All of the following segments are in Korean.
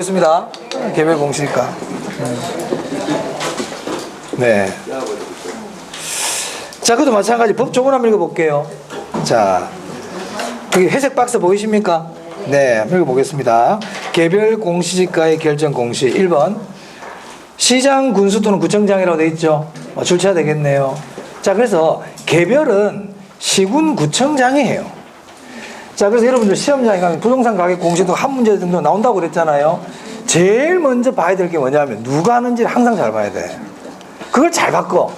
습니다. 개별 공시니까. 네. 자, 그것도 마찬가지 법 조건 한번 읽어볼게요. 자, 여기 회색 박스 보이십니까? 네, 한번 읽어보겠습니다. 개별 공시지가의 결정 공시 1번 시장, 군수 또는 구청장이라고 되어 있죠. 출처가 되겠네요. 자, 그래서 개별은 시군 구청장이에요. 자, 그래서 여러분들 시험장에 가면 부동산 가격 공시도 한 문제 정도 나온다고 그랬잖아요. 제일 먼저 봐야 될 게 뭐냐면 누가 하는지를 항상 잘 봐야 돼. 그걸 잘 바꿔.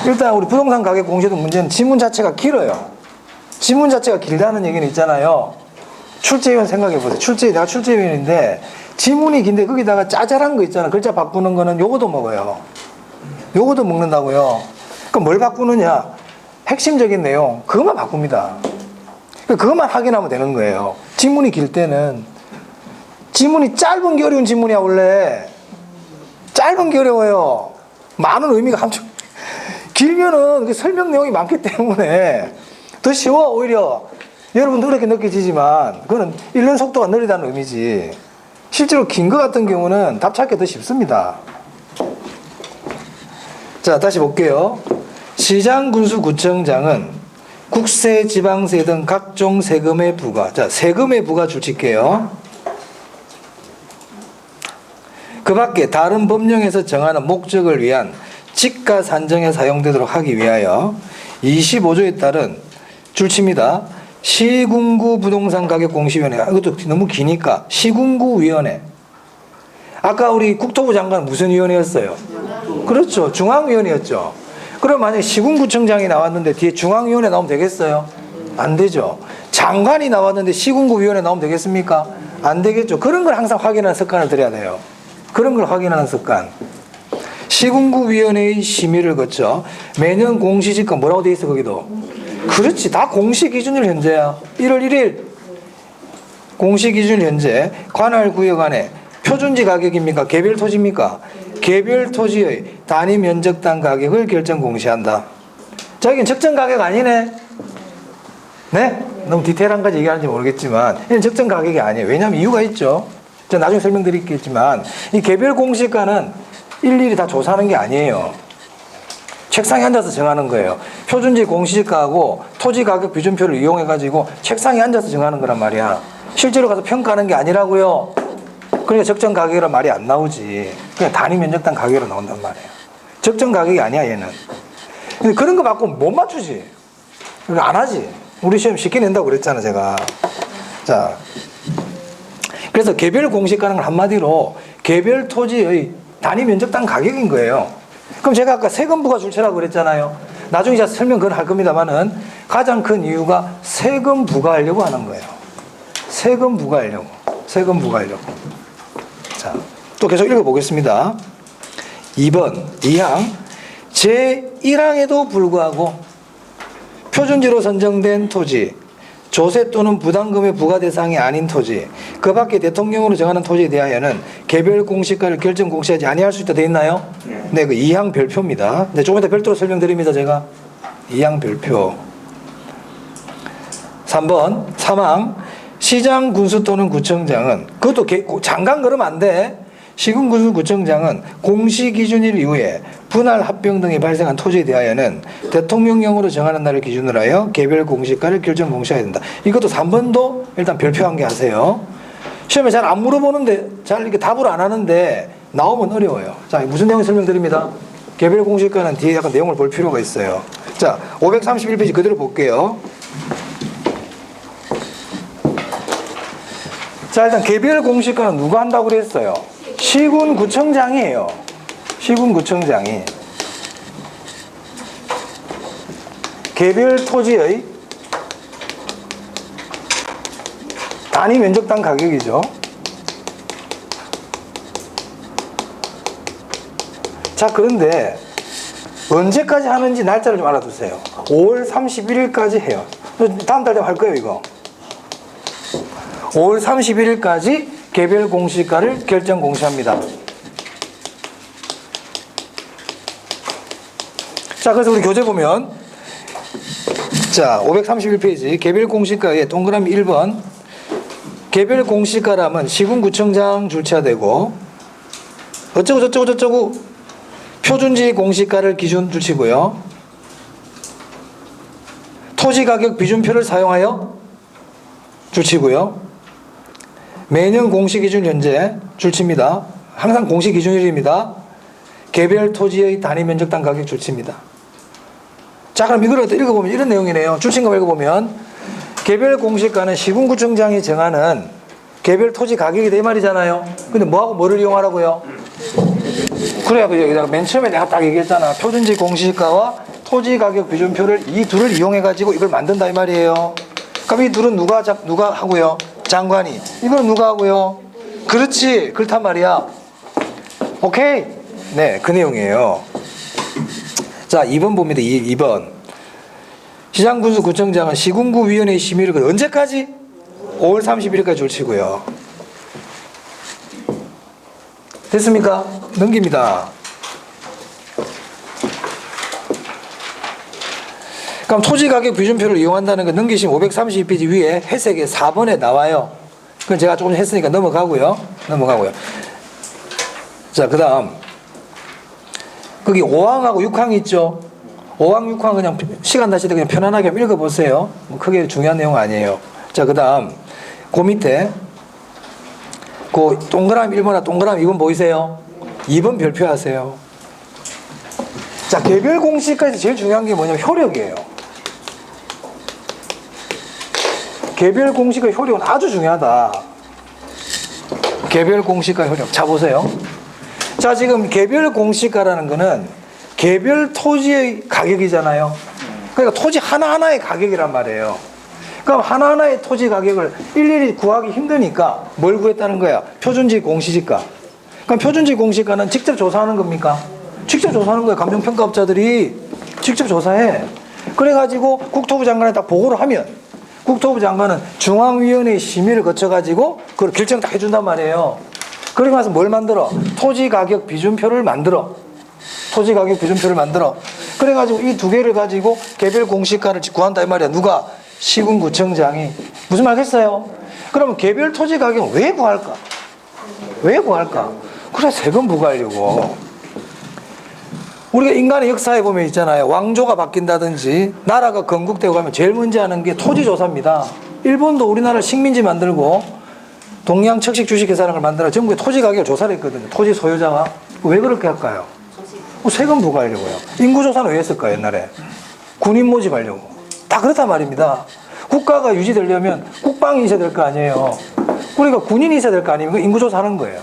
일단 우리 부동산 가격 공시도 문제는 지문 자체가 길어요. 지문 자체가 길다는 얘기는 있잖아요. 출제위원 생각해 보세요. 내가 출제위원인데 지문이 긴데 거기다가 짜잘한 거 있잖아. 글자 바꾸는 거는 요거도 먹어요. 요거도 먹는다고요. 그럼 뭘 바꾸느냐? 핵심적인 내용 그것만 바꿉니다. 그것만 확인하면 되는 거예요. 지문이 길 때는 지문이 짧은 게 어려운 지문이야. 원래 짧은 게 어려워요. 많은 의미가 함축. 길면은 그 설명 내용이 많기 때문에 더 쉬워. 오히려 여러분도 그렇게 느껴지지만 그거는 읽는 속도가 느리다는 의미지. 실제로 긴 거 같은 경우는 답 찾기 더 쉽습니다. 자, 다시 볼게요. 시장, 군수, 구청장은 국세, 지방세 등 각종 세금의 부과. 자, 세금의 부과 줄칠게요. 그 밖에 다른 법령에서 정하는 목적을 위한 지가 산정에 사용되도록 하기 위하여 25조에 따른 줄칩니다. 시군구 부동산 가격 공시위원회. 이것도 너무 기니까 시군구위원회. 아까 우리 국토부 장관은 무슨 위원회였어요? 그렇죠. 중앙위원회였죠. 그럼 만약에 시군구청장이 나왔는데 뒤에 중앙위원회 나오면 되겠어요? 안 되죠. 장관이 나왔는데 시군구위원회 나오면 되겠습니까? 안 되겠죠. 그런 걸 항상 확인하는 습관을 들여야 돼요. 그런 걸 확인하는 습관. 시군구위원회의 심의를 거쳐 매년 공시지가 뭐라고 돼 있어 거기도? 그렇지. 다 공시기준일 현재야. 1월 1일 공시기준일 현재 관할 구역 안에 표준지 가격입니까? 개별 토지입니까? 개별 토지의 단위 면적당 가격을 결정 공시한다. 자, 여긴 적정 가격 아니네? 네? 너무 디테일한 까지 얘기하는지 모르겠지만 이건 적정 가격이 아니에요. 왜냐하면 이유가 있죠. 제가 나중에 설명드리겠지만 이 개별 공시가는 일일이 다 조사하는 게 아니에요. 책상에 앉아서 정하는 거예요. 표준지 공시지가하고 토지 가격 비준표를 이용해가지고 책상에 앉아서 정하는 거란 말이야. 실제로 가서 평가하는 게 아니라고요. 그러니까 적정 가격이란 말이 안 나오지. 그냥 단위 면적당 가격으로 나온단 말이에요. 적정 가격이 아니야 얘는. 근데 그런 거 바꾸면 못 맞추지. 그러니까 안 하지. 우리 시험 쉽게 낸다고 그랬잖아 제가. 자, 그래서 개별 공시가는 한마디로 개별 토지의 단위 면적당 가격인 거예요. 그럼 제가 아까 세금 부과 줄체라고 그랬잖아요. 나중에 제가 설명 그건 할 겁니다만은 가장 큰 이유가 세금 부과하려고 하는 거예요. 세금 부과하려고. 자, 또 계속 읽어보겠습니다. 2번, 2항. 제1항에도 불구하고 표준지로 선정된 토지, 조세 또는 부담금의 부과 대상이 아닌 토지, 그 밖에 대통령으로 정하는 토지에 대하여는 개별 공시가를 결정 공시하지 아니할 수 있다 되어 있나요? 네, 그 2항 별표입니다. 네, 조금 이따 별도로 설명드립니다, 제가. 2항 별표. 3번, 3항. 시장, 군수 또는 구청장은 그것도 장관 그러면 안 돼. 시군, 군수, 구청장은 공시기준일 이후에 분할, 합병 등이 발생한 토지에 대하여는 대통령령으로 정하는 날을 기준으로 하여 개별 공시가를 결정 공시해야 된다. 이것도 3번도 일단 별표 한 개 하세요. 시험에 잘 안 물어보는데 잘 이렇게 답을 안 하는데 나오면 어려워요. 자, 무슨 내용 설명드립니다. 개별 공시가는 뒤에 약간 내용을 볼 필요가 있어요. 자, 531페이지 그대로 볼게요. 자, 일단 개별 공시가는 누가 한다고 그랬어요? 시군구청장이에요. 시군구청장이 개별 토지의 단위 면적당 가격이죠. 자, 그런데 언제까지 하는지 날짜를 좀 알아두세요. 5월 31일까지 해요. 다음 달 되면 할 거예요, 이거. 5월 31일까지 개별 공시가를 결정 공시합니다. 자, 그래서 우리 교재 보면 자, 531페이지 개별 공시가에 동그라미 1번 개별 공시가라면 시군구청장 줄쳐야 되고 어쩌고 저쩌고 저쩌고 표준지 공시가를 기준 줄치고요. 토지가격 비준표를 사용하여 줄치고요. 매년 공시기준 현재 줄칩니다. 항상 공시기준일입니다. 개별 토지의 단위 면적당 가격 줄칩니다. 자, 그럼 이걸 읽어보면 이런 내용이네요. 줄친 거 읽어보면 개별 공시가는 시군구청장이 정하는 개별 토지 가격이다 이 말이잖아요. 근데 뭐하고 뭐를 이용하라고요? 그래야 여기다가 맨 처음에 내가 딱 얘기했잖아. 표준지 공시가와 토지 가격 비준표를 이 둘을 이용해 가지고 이걸 만든다 이 말이에요. 그럼 이 둘은 누가 하고요? 장관이. 이거는 누가 하고요? 그렇지. 그렇단 말이야. 오케이? 네, 그 내용이에요. 자, 2번 봅니다. 2번. 시장군수구청장은 시군구위원회의 심의를 언제까지? 5월 30일까지 줄치고요. 됐습니까? 넘깁니다. 그럼 토지가격 비준표를 이용한다는 거 넘기시면 532페이지 위에 회색에 4번에 나와요. 그건 제가 조금 했으니까 넘어가고요. 자, 그 다음 거기 5항하고 6항이 있죠. 5항, 6항 그냥 시간 나실 때 그냥 편안하게 한번 읽어보세요. 뭐 크게 중요한 내용 아니에요. 자, 그 다음 그 밑에 그 동그라미 1번과 동그라미 2번 보이세요? 2번 별표하세요. 자, 개별 공시까지 제일 중요한 게 뭐냐면 효력이에요. 개별 공시가 효력은 아주 중요하다. 개별 공시가 효력. 자, 보세요. 자, 지금 개별 공시가라는 거는 개별 토지의 가격이잖아요. 그러니까 토지 하나하나의 가격이란 말이에요. 그럼 하나하나의 토지 가격을 일일이 구하기 힘드니까 뭘 구했다는 거야? 표준지 공시지가. 그럼 표준지 공시가는 직접 조사하는 겁니까? 직접 조사하는 거예요. 감정평가업자들이 직접 조사해. 그래가지고 국토부 장관에 딱 보고를 하면 국토부 장관은 중앙위원회의 심의를 거쳐가지고 그걸 결정 다 해준단 말이에요. 그러고 나서 뭘 만들어? 토지가격 비준표를 만들어. 그래가지고 이 두 개를 가지고 개별 공시가를 구한다 이 말이야. 누가? 시군구청장이. 무슨 말 하겠어요? 그러면 개별 토지 가격은 왜 구할까? 그래, 세금 부과하려고. 우리가 인간의 역사에 보면 있잖아요. 왕조가 바뀐다든지 나라가 건국되고 가면 제일 먼저 하는 게 토지조사입니다. 일본도 우리나라 식민지 만들고 동양 척식 주식 회사라는 걸 만들어 전국에 토지 가격을 조사를 했거든요. 토지 소유자가. 왜 그렇게 할까요? 세금 부과하려고요. 인구조사는 왜 했을까요? 옛날에 군인 모집하려고. 다 그렇단 말입니다. 국가가 유지되려면 국방이 있어야 될 거 아니에요. 그러니까 군인이 있어야 될 거 아니에요. 인구조사 하는 거예요.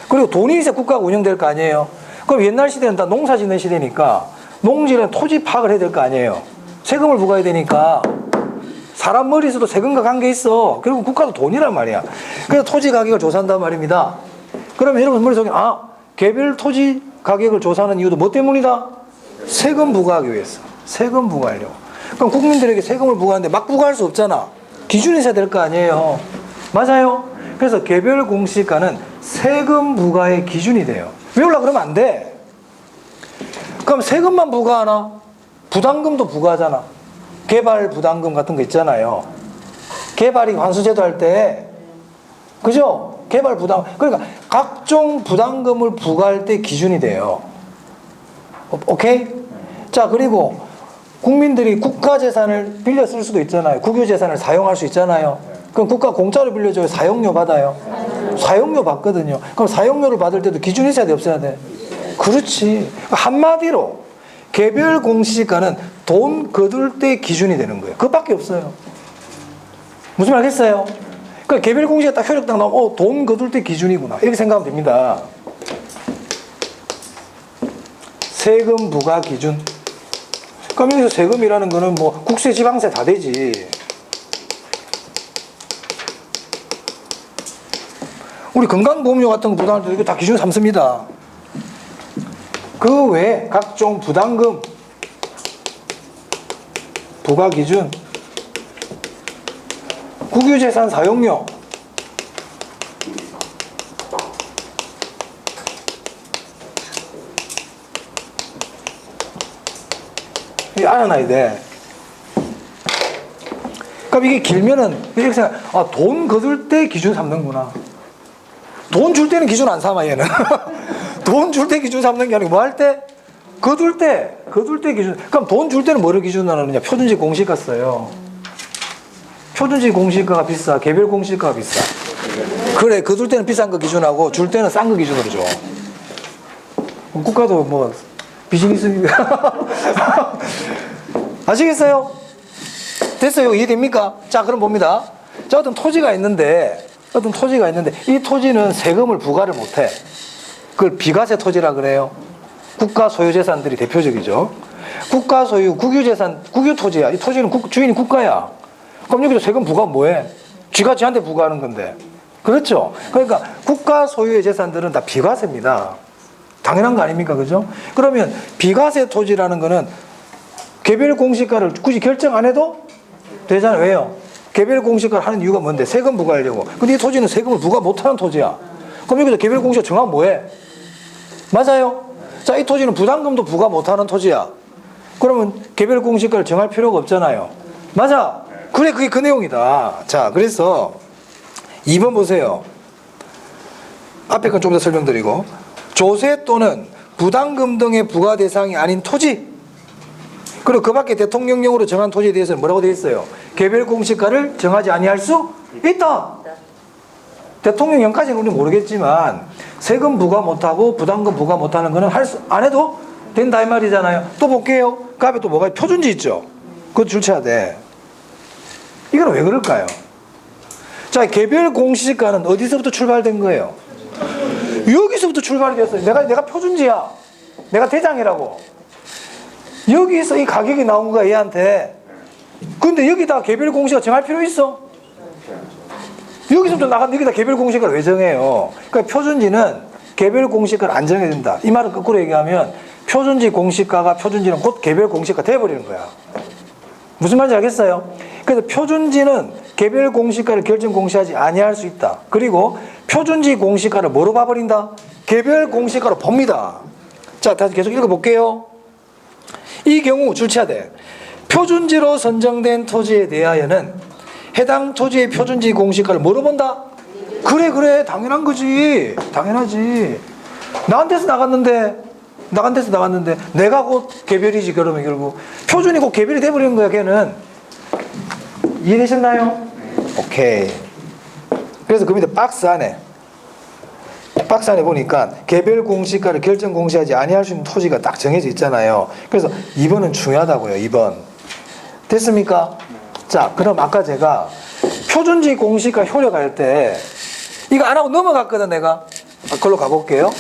그리고 돈이 있어야 국가가 운영될 거 아니에요. 그럼 옛날 시대는 다 농사 짓는 시대니까 농지는 토지 파악을 해야 될 거 아니에요. 세금을 부과해야 되니까 사람 머리에서도 세금과 관계 있어. 그리고 국가도 돈이란 말이야. 그래서 토지 가격을 조사한단 말입니다. 그러면 여러분 머릿속에 개별 토지 가격을 조사하는 이유도 뭐 때문이다? 세금 부과하기 위해서. 세금 부과하려고. 그럼 국민들에게 세금을 부과하는데 막 부과할 수 없잖아. 기준이 있어야 될 거 아니에요. 맞아요? 그래서 개별 공시가는 세금 부과의 기준이 돼요. 외우려고 그러면 안 돼. 그럼 세금만 부과하나? 부담금도 부과하잖아. 개발 부담금 같은 거 있잖아요. 개발이 환수제도 할 때, 그죠? 개발 부담, 그러니까 각종 부담금을 부과할 때 기준이 돼요. 오케이? 자, 그리고 국민들이 국가 재산을 빌려 쓸 수도 있잖아요. 국유 재산을 사용할 수 있잖아요. 그럼 국가 공짜로 빌려줘요? 사용료 받아요? 사용료 받거든요. 그럼 사용료를 받을 때도 기준이 있어야 돼, 없어야 돼? 그렇지. 한마디로 개별 공시가는 돈 거둘 때 기준이 되는 거예요. 그것밖에 없어요. 무슨 말 하겠어요? 그러니까 개별 공시가 딱 효력 딱 나오면 돈 거둘 때 기준이구나. 이렇게 생각하면 됩니다. 세금 부과 기준. 그럼 여기서 세금이라는 거는 뭐 국세, 지방세 다 되지. 우리 건강보험료 같은 거 부담할 때 이거 다 기준 삼습니다. 그 외에 각종 부담금 부과 기준, 국유재산 사용료, 이 알아놔야 돼. 그러니까 그럼 이게 길면은 이렇게 생각, 아, 돈 거둘 때 기준 삼는구나. 돈 줄 때는 기준 안 삼아, 얘는. 돈 줄 때 기준 삼는 게 아니고 뭐 할 때? 거둘 때 기준. 그럼 돈 줄 때는 뭐를 기준으로 하느냐? 표준지 공시가 써요. 표준지 공시가가 비싸, 개별 공시가가 비싸. 그래, 거둘 때는 비싼 거 기준하고 줄 때는 싼 거 기준으로 줘. 국가도 뭐 비즈니스입니다. 아시겠어요? 됐어요? 이해됩니까? 자, 그럼 봅니다. 자, 어떤 토지가 있는데 이 토지는 세금을 부과를 못해. 그걸 비과세 토지라 그래요. 국가 소유 재산들이 대표적이죠. 국가 소유, 국유재산, 국유토지야. 이 토지는 주인이 국가야. 그럼 여기서 세금 부과 뭐해? 쥐가 쥐한테 부과하는 건데. 그렇죠? 그러니까 국가 소유의 재산들은 다 비과세입니다. 당연한 거 아닙니까? 그죠? 그러면 비과세 토지라는 거는 개별 공시가를 굳이 결정 안 해도 되잖아요. 왜요? 개별 공시가를 하는 이유가 뭔데? 세금 부과하려고. 근데 이 토지는 세금을 부과 못하는 토지야. 그럼 여기서 개별 공시가 정하면 뭐해? 맞아요? 자, 이 토지는 부담금도 부과 못하는 토지야. 그러면 개별 공시가를 정할 필요가 없잖아요. 맞아? 그래, 그게 그 내용이다. 자, 그래서 2번 보세요. 앞에 건 좀 더 설명드리고. 조세 또는 부담금 등의 부과 대상이 아닌 토지. 그리고 그 밖에 대통령령으로 정한 토지에 대해서는 뭐라고 되어 있어요? 개별 공시가를 정하지 아니할 수 있다. 대통령령까지는 우리는 모르겠지만 세금 부과 못하고 부담금 부과 못하는 거는 안 해도 된다 이 말이잖아요. 또 볼게요. 그 앞에 또 뭐가 표준지 있죠. 그거 줄쳐야 돼. 이건 왜 그럴까요? 자, 개별 공시가는 어디서부터 출발된 거예요? 여기서부터 출발이 됐어요. 내가 표준지야. 내가 대장이라고. 여기서 이 가격이 나온 거야, 얘한테. 근데 여기다 개별 공시가 정할 필요 있어? 여기서부터 여기다 개별 공시가를 왜 정해요? 그러니까 표준지는 개별 공시가를 안 정해야 된다. 이 말은 거꾸로 얘기하면 표준지 공시가가 표준지는 곧 개별 공시가 돼버리는 거야. 무슨 말인지 알겠어요? 그래서 표준지는 개별 공시가를 결정 공시하지 아니할 수 있다. 그리고 표준지 공시가를 뭐로 봐버린다? 개별 공시가로 봅니다. 자, 다시 계속 읽어볼게요. 이 경우 줄쳐야 돼. 표준지로 선정된 토지에 대하여는 해당 토지의 표준지 공시가를 뭐로 본다? 그래, 당연한 거지. 당연하지. 나간 데서 나갔는데 내가 곧 개별이지. 그러면 결국 표준이 곧 개별이 돼버리는 거야. 걔는. 이해되셨나요? 오케이. 그래서 그 밑에 박스 안에 보니까 개별 공시가를 결정 공시하지 아니할 수 있는 토지가 딱 정해져 있잖아요. 그래서 2번은 중요하다고요. 2번. 됐습니까? 자, 그럼 아까 제가 표준지 공시가 효력할 때 이거 안 하고 넘어갔거든. 내가 그걸로 가볼게요.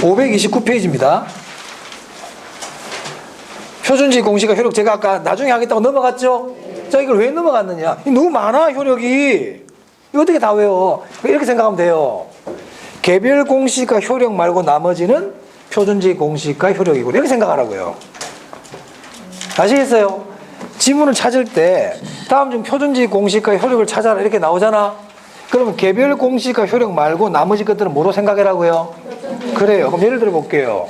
529페이지입니다. 표준지 공시가 효력 제가 아까 나중에 하겠다고 넘어갔죠? 자, 이걸 왜 넘어갔느냐? 너무 많아, 효력이. 이거 어떻게 다 외워? 이렇게 생각하면 돼요. 개별 공시가 효력 말고 나머지는 표준지 공시가 효력이고, 이렇게 생각하라고요. 아시겠어요? 지문을 찾을 때 다음 중 표준지 공시가 효력을 찾아라 이렇게 나오잖아. 그러면 개별 공시가 효력 말고 나머지 것들은 뭐로 생각해라고요? 그래요. 그럼 예를 들어 볼게요.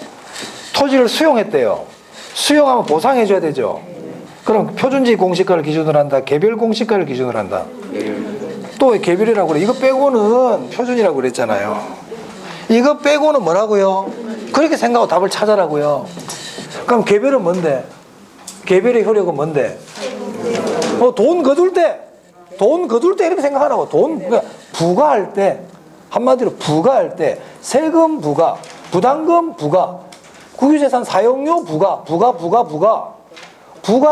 토지를 수용했대요. 수용하면 보상해줘야 되죠. 그럼 표준지 공시가를 기준으로 한다. 개별 공시가를 기준으로 한다. 또 개별이라고 그래. 이거 빼고는 표준이라고 그랬잖아요. 이거 빼고는 뭐라고요? 그렇게 생각하고 답을 찾아라고요. 그럼 개별은 뭔데? 개별의 효력은 뭔데? 돈 거둘 때 이렇게 생각하라고. 그러니까 부과할 때, 한마디로 부과할 때 세금 부과, 부담금 부과, 국유재산 사용료 부과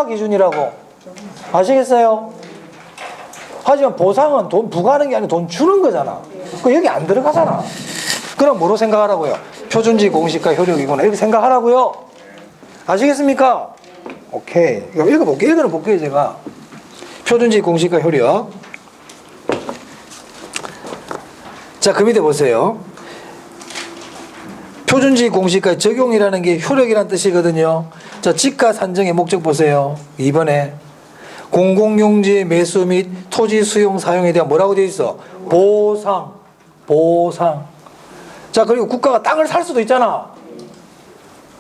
기준이라고. 아시겠어요? 하지만 보상은 돈 부과하는 게 아니라 돈 주는 거잖아. 그 여기 안 들어가잖아. 그럼 뭐로 생각하라고요? 표준지 공시가 효력이구나 이렇게 생각하라고요. 아시겠습니까? 오케이. 읽어볼게요 제가. 표준지 공시가 효력. 자, 그 밑에 보세요. 표준지 공시가 적용이라는 게 효력이라는 뜻이거든요. 자, 지가 산정의 목적 보세요. 2번에 공공용지의 매수 및 토지 수용 사용에 대한 뭐라고 되어 있어? 보상. 자, 그리고 국가가 땅을 살 수도 있잖아.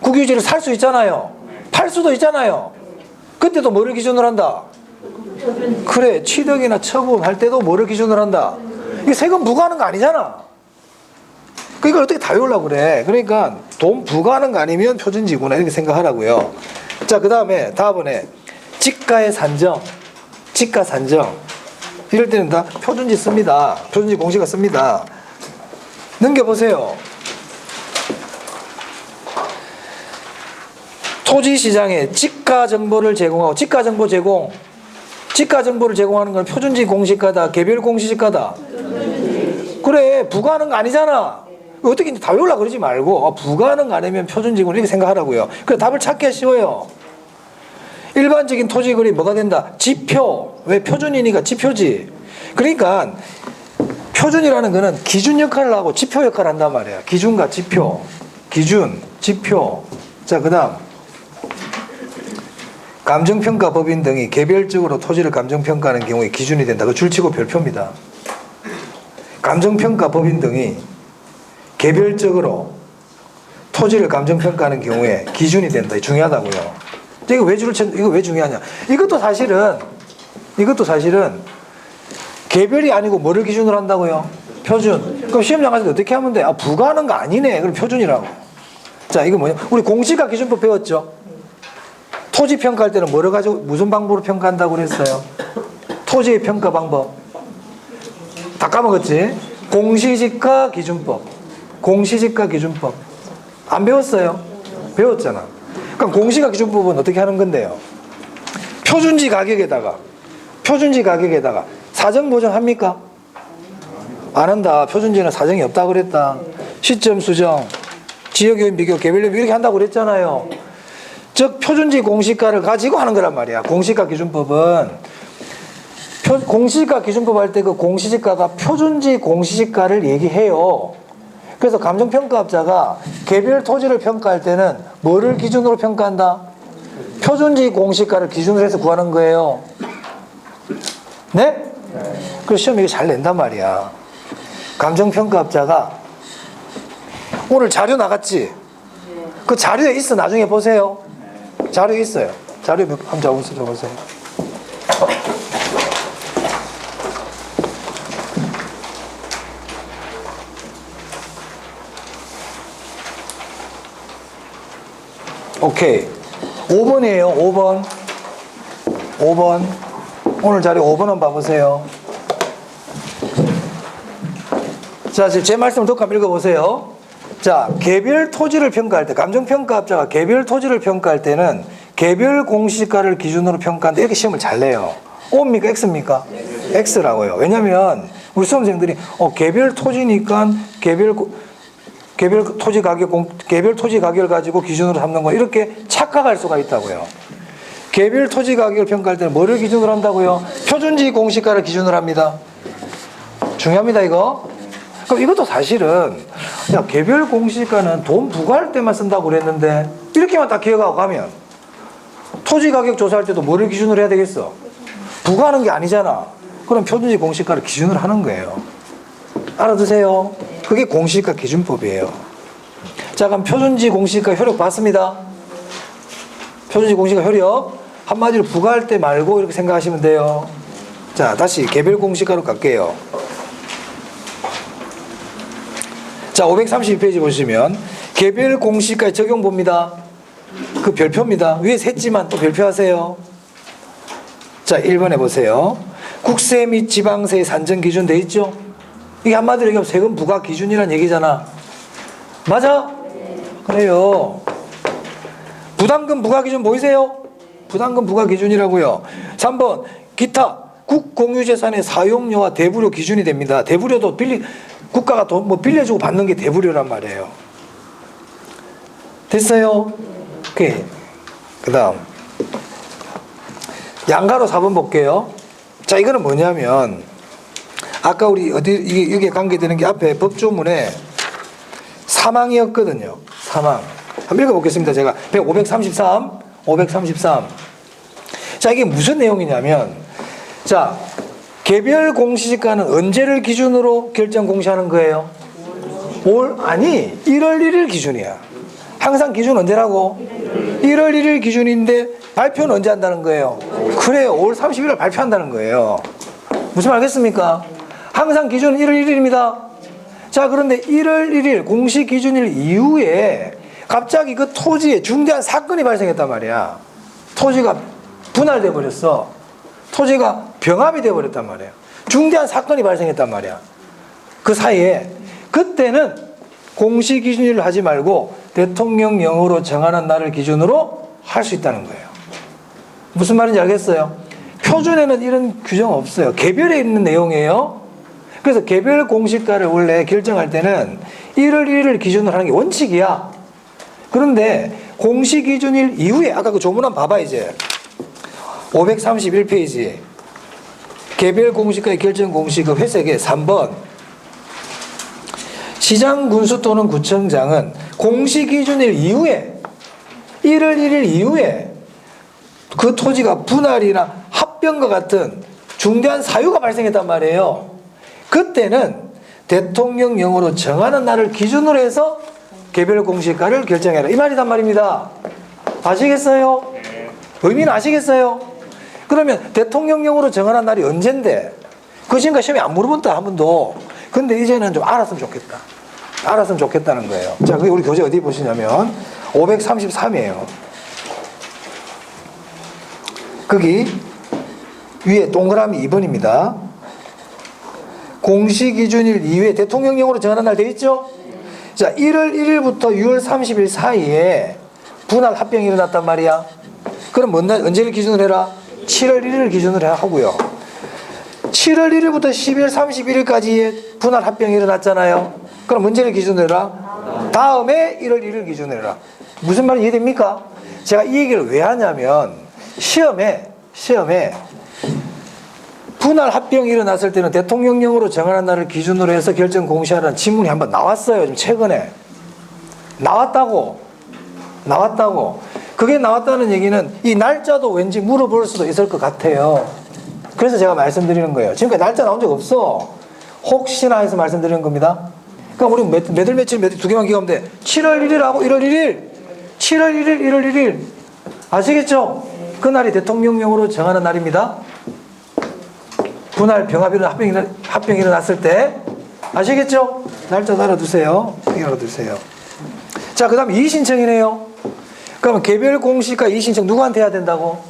국유지를 살 수 있잖아요. 팔 수도 있잖아요. 그때도 뭐를 기준으로 한다? 그래, 취득이나 처분할 때도 뭐를 기준으로 한다? 이게 세금 부과하는 거 아니잖아. 그러니까 어떻게 다 외우려고 그래. 그러니까 돈 부과하는 거 아니면 표준지구나 이렇게 생각하라고요. 자, 그 다음에 다음번에 지가의 산정, 지가 산정 이럴 때는 다 표준지 씁니다. 표준지 공시가 씁니다. 넘겨보세요. 토지시장에 지가 정보를 제공하고, 지가 정보 제공, 지가 정보를 제공하는 건 표준지 공시가다, 개별 공시지가다. 그래, 부과하는 거 아니잖아. 어떻게 다 외우려고 그러지 말고 부과하는 거 아니면 표준지구나 이렇게 생각하라고요. 그래, 답을 찾기가 쉬워요. 일반적인 토지거래 뭐가 된다? 지표. 왜? 표준이니까 지표지. 그러니까 표준이라는 거는 기준 역할을 하고 지표 역할을 한단 말이야. 기준과 지표. 기준, 지표. 자, 그 다음 감정평가 법인 등이 개별적으로 토지를 감정평가하는 경우에 기준이 된다. 그 줄치고 별표입니다. 감정평가 법인 등이 개별적으로 토지를 감정평가하는 경우에 기준이 된다. 중요하다고요. 이거 왜 중요하냐? 이것도 사실은 개별이 아니고 뭐를 기준으로 한다고요? 표준. 그럼 시험장 가서 어떻게 하면 돼? 부과하는 거 아니네. 그럼 표준이라고. 자, 이거 뭐냐? 우리 공시가 기준법 배웠죠? 토지 평가할 때는 뭐를 가지고 무슨 방법으로 평가한다고 그랬어요? 토지의 평가 방법. 다 까먹었지? 공시지가 기준법. 공시지가 기준법. 안 배웠어요? 배웠잖아. 그럼 공시가 기준법은 어떻게 하는 건데요? 표준지 가격에다가 사정 보정합니까? 안 한다. 표준지는 사정이 없다 그랬다. 시점 수정, 지역요인 비교, 개별요 이렇게 한다고 그랬잖아요. 즉 표준지 공시가를 가지고 하는 거란 말이야. 공시가 기준법은 공시가 기준법 할 때 그 공시지가가 표준지 공시지가를 얘기해요. 그래서 감정평가업자가 개별 토지를 평가할 때는 뭐를 기준으로 평가한다? 표준지 공시가를 기준으로 해서 구하는 거예요. 네? 그래서 시험 이게 잘 낸단 말이야. 감정평가업자가 오늘 자료 나갔지? 그 자료에 있어. 나중에 보세요. 자료에 있어요. 자료에 한번 적어보세요. 오케이. 5번이에요. 5번. 오늘 자료 5번 한번 봐보세요. 자, 제 말씀을 더 한번 읽어보세요. 자, 개별 토지를 평가할 때, 감정평가업자가 개별 토지를 평가할 때는 개별 공시가를 기준으로 평가한다. 이렇게 시험을 잘 내요. O입니까? X입니까? X라고요. 왜냐면 우리 수험생들이 개별 토지니까 개별 토지 가격을 가지고 기준으로 삼는 거 이렇게 착각할 수가 있다고요. 개별 토지 가격을 평가할 때는 뭐를 기준으로 한다고요? 표준지 공시가를 기준으로 합니다. 중요합니다, 이거. 그럼 이것도 사실은 개별 공시가는 돈 부과할 때만 쓴다고 그랬는데 이렇게만 딱 기억하고 가면 토지 가격 조사할 때도 뭐를 기준으로 해야 되겠어? 부과하는 게 아니잖아. 그럼 표준지 공시가를 기준으로 하는 거예요. 알아두세요. 그게 공시가 기준법이에요. 자, 그럼 표준지 공시가 효력 봤습니다. 표준지 공시가 효력. 한마디로 부과할 때 말고 이렇게 생각하시면 돼요. 자, 다시 개별 공시가로 갈게요. 자, 532페이지 보시면 개별 공시가의 적용 봅니다. 그 별표입니다. 위에 셋지만 또 별표하세요. 자, 1번 해보세요. 국세 및 지방세 산정 기준 돼 있죠? 이게 한마디로 얘기하면 세금 부과 기준이란 얘기잖아. 맞아? 그래요. 부담금 부과 기준 보이세요? 부담금 부과 기준이라고요. 3번 기타 국공유재산의 사용료와 대부료 기준이 됩니다. 대부료도 국가가 돈 빌려주고 받는 게 대부료란 말이에요. 됐어요? 오케이. 그 다음 양가로 4번 볼게요. 자, 이거는 뭐냐면 아까 우리 여기에 관계되는 게 앞에 법조문에 사망이었거든요. 사망. 한번 읽어보겠습니다. 제가 533. 자, 이게 무슨 내용이냐면, 자, 개별 공시지가는 언제를 기준으로 결정 공시하는 거예요? 1월 1일 기준이야. 항상 기준 언제라고? 1월 1월 1일 기준인데 발표는 언제 한다는 거예요? 그래요. 5월 31일 발표한다는 거예요. 무슨 말 알겠습니까? 항상 기준은 1월 1일입니다. 자, 그런데 1월 1일 공시 기준일 이후에 갑자기 그 토지에 중대한 사건이 발생했단 말이야. 토지가 분할돼 버렸어. 토지가 병합이 돼 버렸단 말이야. 중대한 사건이 발생했단 말이야. 그 사이에 그때는 공시 기준일로 하지 말고 대통령령으로 정하는 날을 기준으로 할 수 있다는 거예요. 무슨 말인지 알겠어요? 표준에는 이런 규정 없어요. 개별에 있는 내용이에요. 그래서 개별 공시가를 원래 결정할 때는 1월 1일을 기준으로 하는 게 원칙이야. 그런데 공시 기준일 이후에 아까 그 조문안 봐봐 이제 531페이지 개별 공시가의 결정 공시가 회색에 3번 시장 군수 또는 구청장은 공시 기준일 이후에 1월 1일 이후에 그 토지가 분할이나 합병과 같은 중대한 사유가 발생했단 말이에요. 그때는 대통령령으로 정하는 날을 기준으로 해서 개별 공시가를 결정해라 이 말이란 말입니다. 아시겠어요? 의미는 아시겠어요? 그러면 대통령령으로 정하는 날이 언젠데 그 지금까지 시험에 안 물어본다 한 번도. 근데 이제는 좀 알았으면 좋겠다. 알았으면 좋겠다는 거예요. 자, 그게 우리 교재 어디 보시냐면 533이에요. 거기 위에 동그라미 2번입니다. 공시기준일 이후에 대통령령으로 정하는 날 돼 있죠? 자, 1월 1일부터 6월 30일 사이에 분할 합병이 일어났단 말이야. 그럼 언제를 기준으로 해라? 7월 1일을 기준으로 하고요. 7월 1일부터 12월 31일까지의 분할 합병이 일어났잖아요. 그럼 언제를 기준으로 해라? 다음에 1월 1일 기준으로 해라. 무슨 말이 이해됩니까? 제가 이 얘기를 왜 하냐면 시험에 분할 합병이 일어났을 때는 대통령령으로 정하는 날을 기준으로 해서 결정 공시하라는 지문이 한번 나왔어요. 좀 최근에. 나왔다고. 그게 나왔다는 얘기는 이 날짜도 왠지 물어볼 수도 있을 것 같아요. 그래서 제가 말씀드리는 거예요. 지금까지 날짜 나온 적 없어. 혹시나 해서 말씀드리는 겁니다. 그러니까 우리 몇월 며칠 두 개만 기억하면 돼. 7월 1일하고 1월 1일. 7월 1일, 1월 1일. 아시겠죠? 그날이 대통령령으로 정하는 날입니다. 분할 병합이나 합병이 일어났을 때. 아시겠죠? 날짜도 알아두세요. 알아두세요. 자, 그 다음 이의신청이네요. 그러면 개별 공시가 이의신청 누구한테 해야 된다고?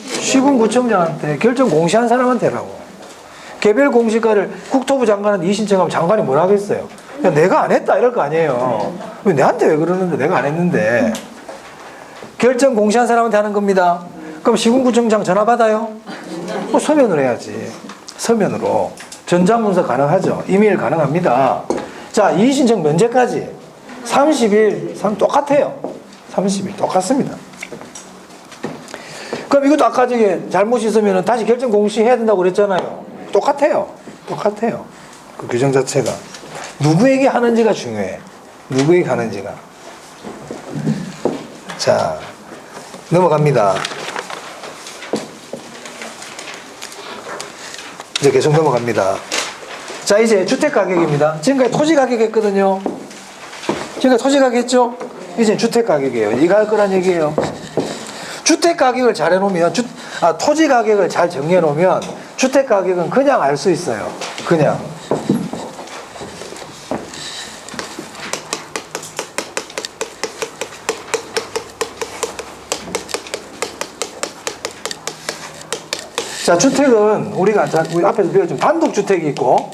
시군구청장한테, 결정 공시한 사람한테 하라고. 개별 공시가를 국토부 장관한테 이의신청하면 장관이 뭐라 하겠어요? 야, 내가 안 했다 이럴 거 아니에요. 왜 내한테 왜 그러는데 내가 안 했는데. 결정 공시한 사람한테 하는 겁니다. 그럼 시군구청장 전화 받아요? 서면으로 해야지. 서면으로. 전자문서 가능하죠. 이메일 가능합니다. 자, 이의신청 면제까지 30일 똑같아요. 30일 똑같습니다. 그럼 이것도 아까 저게 잘못이 있으면 다시 결정 공시해야 된다고 그랬잖아요. 똑같아요. 그 규정 자체가. 누구에게 하는지가 중요해. 누구에게 하는지가. 자, 넘어갑니다. 이제 계속 넘어갑니다. 자, 이제 주택가격입니다. 지금까지 토지가격 했거든요. 지금까지 토지가격 했죠? 이제 주택가격이에요. 이거 할 거란 얘기예요. 주택가격을 잘 해놓으면, 토지가격을 잘 정해놓으면 주택가격은 그냥 알 수 있어요. 그냥. 자, 주택은 우리 앞에서 배웠지만 단독주택이 있고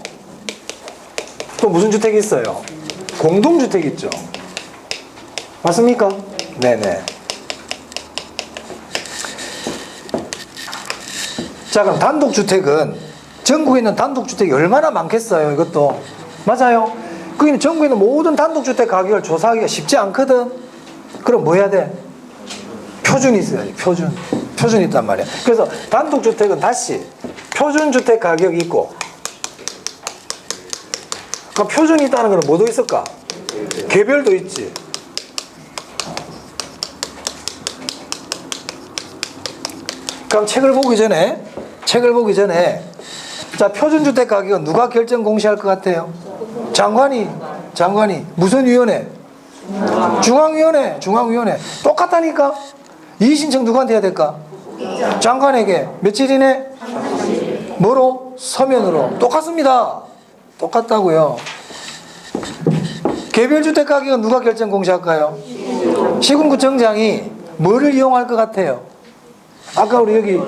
또 무슨 주택이 있어요? 공동주택이 있죠. 맞습니까? 네네. 자, 그럼 단독주택은 전국에 있는 단독주택이 얼마나 많겠어요? 이것도 맞아요. 그게 전국에 있는 모든 단독주택 가격을 조사하기가 쉽지 않거든. 그럼 뭐 해야 돼? 표준이 있어야지. 표준이 있단 말이야. 그래서 단독주택은 다시 표준주택 가격이 있고, 그러니까 표준이 있다는 건 뭐도 있을까? 개별도 있지. 그럼 책을 보기 전에 자, 표준주택 가격은 누가 결정 공시할 것 같아요? 장관이 무슨 위원회? 중앙위원회. 똑같다니까. 이의신청 누구한테 해야 될까? 장관에게. 며칠 이내? 뭐로? 서면으로. 똑같습니다. 똑같다고요. 개별주택 가격은 누가 결정 공시할까요? 시군구청장이 뭐를 이용할 것 같아요? 아까 우리 여기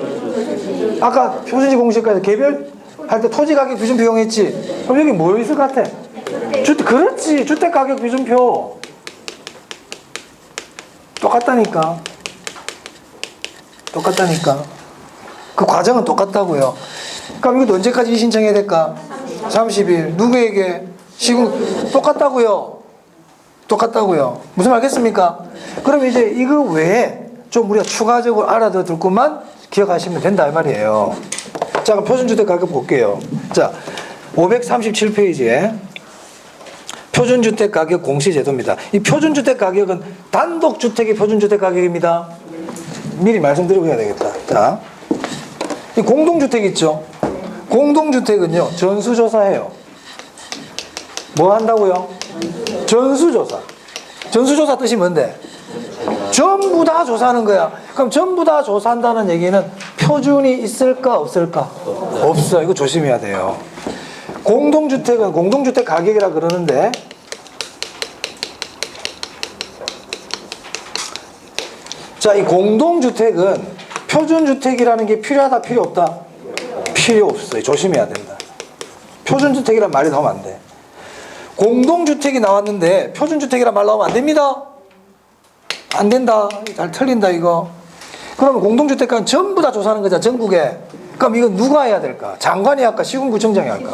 아까 표준지 공시까지 개별 할 때 토지 가격 기준표 이용했지. 그럼 여기 뭐 있을 것 같아? 그렇지. 주택 가격 기준표. 똑같다니까. 똑같다니까. 그 과정은 똑같다고요. 그럼 이것도 언제까지 신청해야 될까? 30일. 누구에게? 시군 똑같다고요. 똑같다고요. 무슨 말 알겠습니까? 그럼 이제 이거 외에 좀 우리가 추가적으로 알아둘 것만 기억하시면 된다 이 말이에요. 자, 그럼 표준주택 가격 볼게요. 자, 537페이지에 표준주택 가격 공시제도입니다. 이 표준주택 가격은 단독주택이 표준주택 가격입니다. 미리 말씀드리고 해야 되겠다. 자, 이 공동주택 있죠? 공동주택은요, 전수조사해요. 뭐 한다고요? 전수조사. 전수조사 뜻이 뭔데? 전부 다 조사하는 거야. 그럼 전부 다 조사한다는 얘기는 표준이 있을까 없을까? 없어. 이거 조심해야 돼요. 공동주택은 공동주택 가격이라 그러는데 자, 이 공동주택은 표준주택이라는 게 필요하다 필요 없다? 필요 없어요. 조심해야 된다. 표준주택이란 말이 나오면 안 돼. 공동주택이 나왔는데 표준주택이란 말 나오면 안 됩니다. 안 된다. 잘 틀린다 이거. 그러면 공동주택가는 전부 다 조사하는 거잖아, 전국에. 그럼 이거 누가 해야 될까? 장관이 할까? 시군구청장이 할까?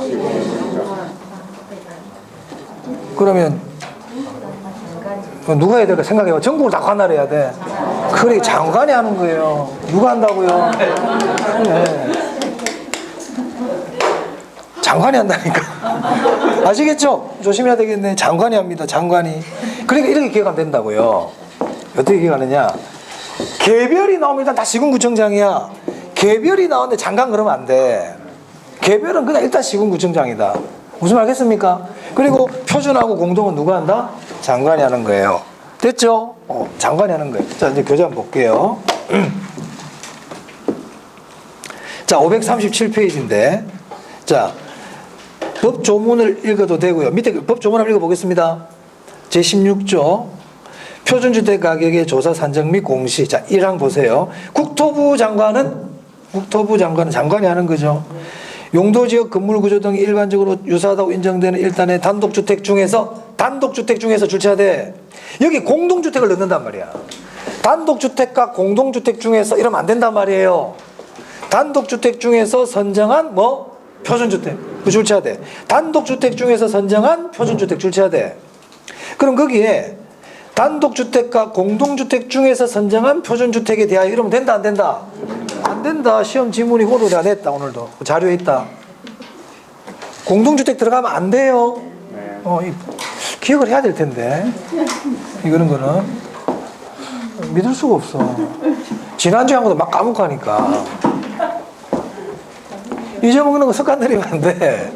그러면 누가 해야 될까? 생각해봐. 전국을 다 관할해야 돼. 그래, 장관이 하는 거예요. 누가 한다고요? 그래. 장관이 한다니까. 아시겠죠? 조심해야 되겠네. 장관이 합니다. 장관이. 그러니까 이렇게 기억하면 된다고요. 어떻게 기억하느냐? 개별이 나오면 일단 다 시군구청장이야. 개별이 나오는데 장관 그러면 안 돼. 개별은 그냥 일단 시군구청장이다. 무슨 말 알겠습니까? 그리고 표준하고 공동은 누가 한다? 장관이 하는 거예요. 됐죠? 장관이 하는 거예요. 자, 이제 교재 한번 볼게요. 자, 537페이지인데 자, 법조문을 읽어도 되고요. 밑에 법조문 한번 읽어보겠습니다. 제16조 표준주택 가격의 조사 산정 및 공시. 자, 1항 보세요. 국토부 장관은 장관이 하는 거죠. 용도지역 건물구조 등이 일반적으로 유사하다고 인정되는 일단의 단독주택 중에서 출제하되 여기 공동주택을 넣는단 말이야. 단독주택과 공동주택 중에서 이러면 안 된단 말이에요. 단독주택 중에서 선정한 표준주택 출제하되 단독주택 중에서 선정한 표준주택 출제하되 그럼 거기에 단독주택과 공동주택 중에서 선정한 표준주택에 대하여 이러면 된다 안 된다? 안 된다. 시험 지문이 오늘 내가 냈다. 오늘도 자료에 있다. 공동주택 들어가면 안 돼요. 기억을 해야 될 텐데 이거는 믿을 수가 없어. 지난주에 한 것도 막 까먹고 하니까 잊어먹는 거 습관 들이면 안 돼.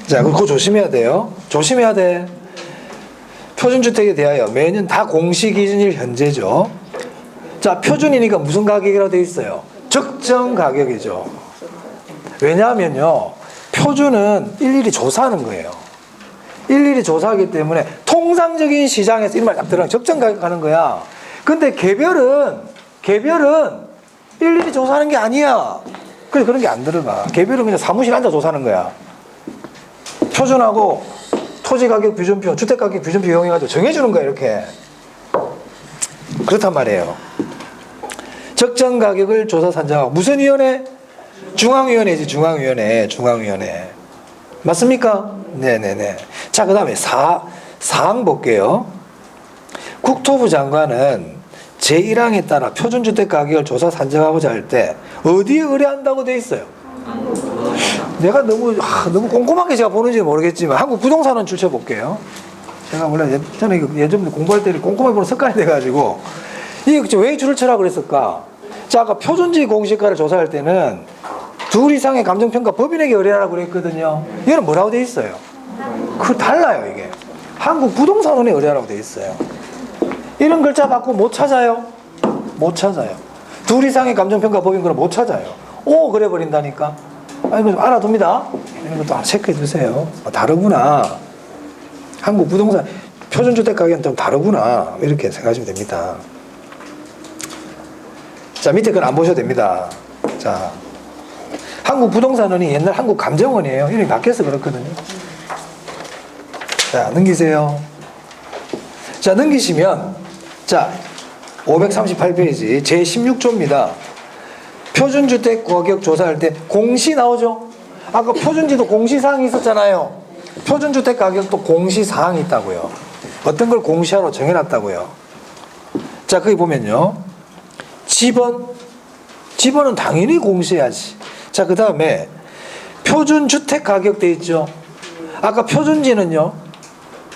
자, 그거 조심해야 돼요. 조심해야 돼. 표준주택에 대하여 매년 다 공시기준일 현재죠. 자, 표준이니까 무슨 가격이라고 되어 있어요? 적정 가격이죠. 왜냐하면요, 표준은 일일이 조사하는 거예요. 일일이 조사하기 때문에 통상적인 시장에서 이런 말 딱 들어가면 적정 가격 하는 거야. 근데 개별은 일일이 조사하는 게 아니야. 그래서 그런 게 안 들어가. 개별은 그냥 사무실 앉아 조사하는 거야. 표준하고 토지가격 비준표, 주택가격 비준표 이용해가지고 정해주는 거야, 이렇게. 그렇단 말이에요. 적정 가격을 조사 산정하고. 무슨 위원회? 중앙위원회지, 중앙위원회. 맞습니까? 네네네. 자, 그 다음에 4항 볼게요. 국토부 장관은 제1항에 따라 표준주택 가격을 조사 산정하고자 할 때 어디에 의뢰한다고 돼 있어요? 내가 너무 꼼꼼하게 제가 보는지 모르겠지만 한국 부동산원 출처 볼게요. 제가 원래 예전에 공부할 때 꼼꼼하게 보는 습관이 돼가지고 이게 왜 줄을 쳐라 그랬을까? 자, 아까 표준지 공시가를 조사할 때는 둘 이상의 감정평가 법인에게 의뢰하라고 그랬거든요. 이거는 뭐라고 돼 있어요? 달라요, 이게. 한국 부동산원에 의뢰하라고 돼 있어요. 이런 글자 받고 못 찾아요? 못 찾아요. 둘 이상의 감정평가 법인거는 못 찾아요. 오 그래 버린다니까. 이거 좀 알아둡니다. 이런 것도 체크해 주세요. 다르구나. 한국 부동산 표준주택 가격은 좀 다르구나. 이렇게 생각하시면 됩니다. 자, 밑에 건 안 보셔도 됩니다. 자, 한국 부동산원이 옛날 한국 감정원이에요. 이름이 바뀌어서 그렇거든요. 자, 넘기세요. 자, 넘기시면, 자, 538페이지 제16조입니다. 표준주택 가격 조사할 때 공시 나오죠? 아까 표준지도 공시사항이 있었잖아요. 표준주택 가격도 공시사항이 있다고요. 어떤 걸 공시하러 정해놨다고요. 자, 거기 보면요. 집원은 당연히 공시해야지. 자, 그 다음에 표준주택 가격 돼 있죠. 아까 표준지는요.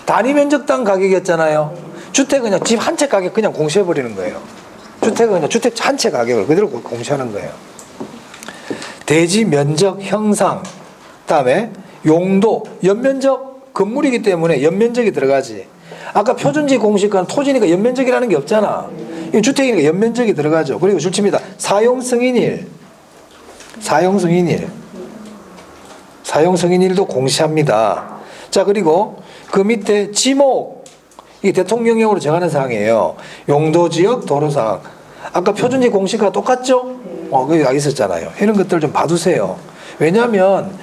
단위면적당 가격이었잖아요. 주택은 그냥 집 한 채 가격 그냥 공시해버리는 거예요. 주택은 그냥 주택 한 채 가격을 그대로 공시하는 거예요. 대지 면적 형상, 그다음에 용도, 연면적, 건물이기 때문에 연면적이 들어가지. 아까 표준지 공시가는 토지니까 연면적이라는 게 없잖아. 이 주택이니까 연면적이 들어가죠. 그리고 줄칩니다. 사용승인일. 사용승인일도 공시합니다. 자, 그리고 그 밑에 지목. 이게 대통령령으로 정하는 사항이에요. 용도지역 도로사항. 아까 표준지 공시가 똑같죠? 거기 가 있었잖아요. 이런 것들 좀 봐두세요. 왜냐하면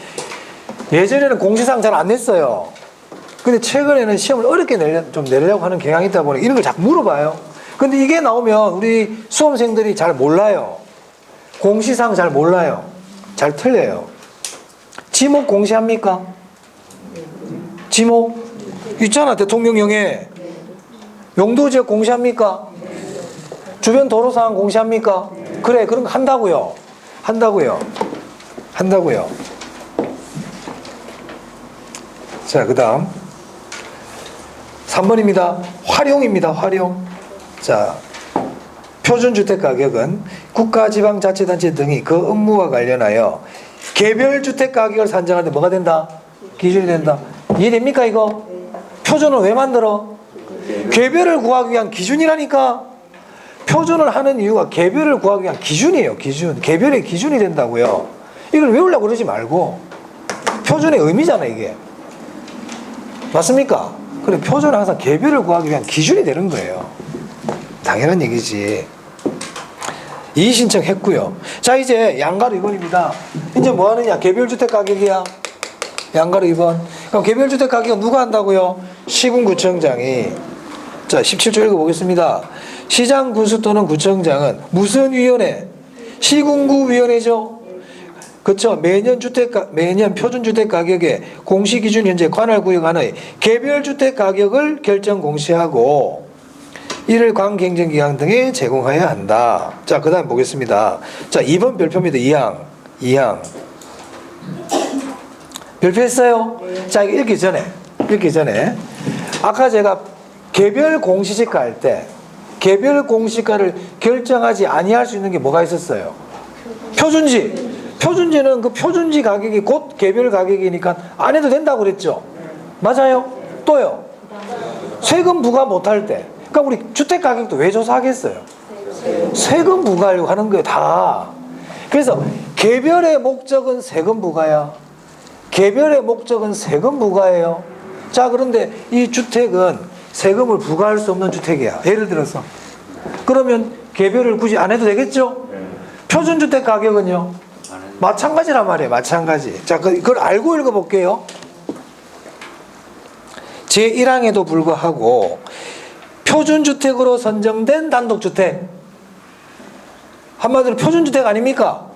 예전에는 공시사항 잘 안 냈어요. 근데 최근에는 시험을 어렵게 내려고 하는 경향이 있다 보니 이런 걸 자꾸 물어봐요. 근데 이게 나오면 우리 수험생들이 잘 몰라요. 공시사항 잘 몰라요. 잘 틀려요. 지목 공시합니까? 지목 있잖아. 대통령령에. 용도지역 공시합니까? 주변 도로상황 공시합니까? 그래, 그런 거 한다고요. 자, 그 다음 3번입니다. 활용입니다. 활용. 자, 표준주택 가격은 국가지방자치단체 등이 그 업무와 관련하여 개별주택 가격을 산정하는데 뭐가 된다? 기준이 된다. 이해됩니까 이거? 표준을 왜 만들어? 개별을 구하기 위한 기준이라니까. 표준을 하는 이유가 개별을 구하기 위한 기준이에요. 기준. 개별의 기준이 된다고요. 이걸 외우려고 그러지 말고 표준의 의미잖아 이게. 맞습니까? 그래, 표준은 항상 개별을 구하기 위한 기준이 되는 거예요. 당연한 얘기지. 이의 신청했고요. 자, 이제 양가로 2번입니다. 이제 뭐 하느냐? 개별주택 가격이야. 양가로 2번. 그럼 개별주택 가격은 누가 한다고요? 시군구청장이. 자, 17조 읽어보겠습니다. 시장, 군수 또는 구청장은 무슨 위원회? 시군구위원회죠. 그렇죠. 매년 표준주택 가격의 공시기준 현재 관할구역 안의 개별주택 가격을 결정 공시하고 이를 관경쟁기관 등에 제공해야 한다. 자, 그 다음 보겠습니다. 자, 2번 별표입니다. 2항. 별표했어요? 자, 이거 읽기 전에 아까 제가 개별 공시지가 할 때 개별 공시가를 결정하지 아니할 수 있는 게 뭐가 있었어요? 표준지는 그 표준지 가격이 곧 개별 가격이니까 안 해도 된다고 그랬죠? 맞아요? 또요? 세금 부과 못할 때. 그러니까 우리 주택 가격도 왜 조사하겠어요? 세금 부과하려고 하는 거예요, 다. 그래서 개별의 목적은 세금 부과야. 개별의 목적은 세금 부과예요. 자, 그런데 이 주택은 세금을 부과할 수 없는 주택이야. 예를 들어서. 그러면 개별을 굳이 안 해도 되겠죠? 표준주택 가격은요? 마찬가지란 말이에요. 마찬가지. 자, 그걸 알고 읽어볼게요. 제1항에도 불구하고 표준주택으로 선정된 단독주택. 한마디로 표준주택 아닙니까?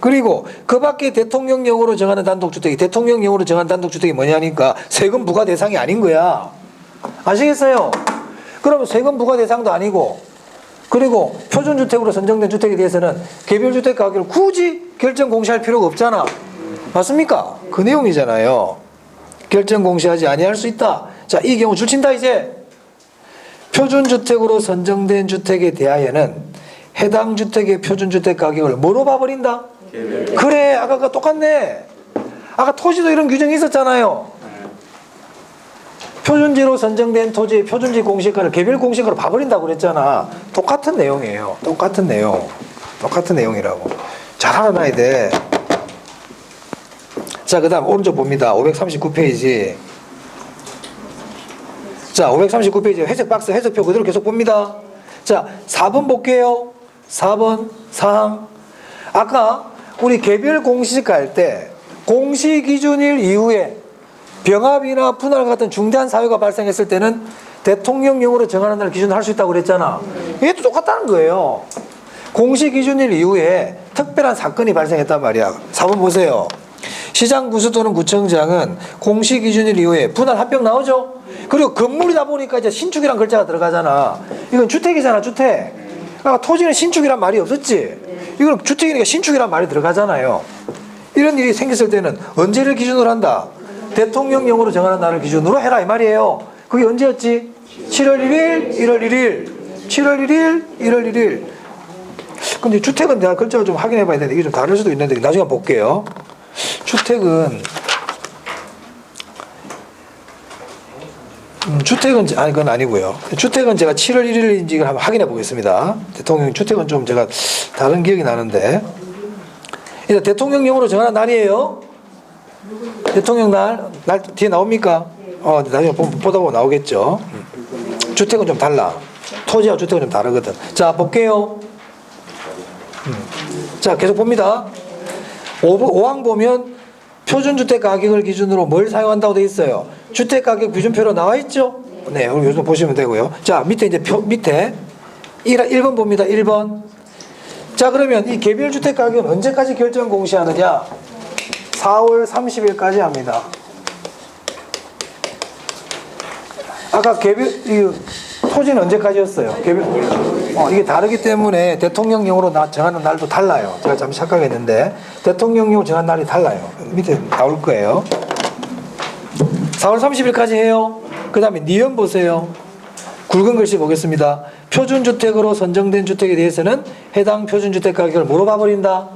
그리고 그 밖에 대통령령으로 정하는 단독주택이 뭐냐니까 세금 부과 대상이 아닌 거야. 아시겠어요? 그러면 세금 부과 대상도 아니고, 그리고 표준주택으로 선정된 주택에 대해서는 개별주택 가격을 굳이 결정 공시할 필요가 없잖아. 맞습니까? 그 내용이잖아요. 결정 공시하지 아니할 수 있다. 자, 이 경우 줄친다 이제. 표준주택으로 선정된 주택에 대하여는 해당 주택의 표준주택 가격을 뭐로 봐버린다? 그래, 아까가 똑같네. 아까 토지도 이런 규정이 있었잖아요. 표준지로 선정된 토지의 표준지 공시가를 개별 공시가로 봐버린다고 그랬잖아. 똑같은 내용이에요. 똑같은 내용. 똑같은 내용이라고. 잘 알아놔야 돼. 자, 그 다음 오른쪽 봅니다. 539페이지. 자, 539페이지 회색 박스 해석표 그대로 계속 봅니다. 자, 4번 볼게요. 4번 사항. 아까 우리 개별 공시지가 할 때 공시기준일 이후에 병합이나 분할 같은 중대한 사유가 발생했을 때는 대통령령으로 정하는 날 기준으로 할 수 있다고 그랬잖아. 이것도 똑같다는 거예요. 공시기준일 이후에 특별한 사건이 발생했단 말이야. 4번 보세요. 시장 구수 또는 구청장은 공시기준일 이후에 분할 합병 나오죠? 그리고 건물이다 보니까 이제 신축이란 글자가 들어가잖아. 이건 주택이잖아, 주택. 그러니까 토지는 신축이란 말이 없었지. 이건 주택이니까 신축이란 말이 들어가잖아요. 이런 일이 생겼을 때는 언제를 기준으로 한다? 대통령령으로 정하는 날을 기준으로 해라 이 말이에요. 그게 언제였지? 7월 1일, 1월 1일, 7월 1일, 1월 1일. 근데 주택은 내가 글자를 좀 확인해 봐야 되는데 이게 좀 다를 수도 있는데 나중에 볼게요. 주택은 아니 그건 아니고요. 주택은 제가 7월 1일인지 한번 확인해 보겠습니다. 대통령 주택은 좀 제가 다른 기억이 나는데 일단 대통령령으로 정하는 날이에요. 대통령 날 뒤에 나옵니까? 나중에 보다 보면 나오겠죠. 주택은 좀 달라. 토지와 주택은 좀 다르거든. 자, 볼게요. 자, 계속 봅니다. 5항 보면 표준주택 가격을 기준으로 뭘 사용한다고 되어 있어요? 주택가격 기준표로 나와 있죠? 네, 요즘 보시면 되고요. 자, 밑에 이제 밑에 1번 봅니다. 1번. 자, 그러면 이 개별주택 가격은 언제까지 결정 공시하느냐? 4월 30일까지 합니다. 아까 토지는 언제까지였어요? 이게 다르기 때문에 대통령령으로 정하는 날도 달라요. 제가 잠시 착각했는데 대통령령으로 정하는 날이 달라요. 밑에 나올 거예요. 4월 30일까지 해요. 그 다음에 니은 보세요. 굵은 글씨 보겠습니다. 표준주택으로 선정된 주택에 대해서는 해당 표준주택 가격을 물어봐버린다.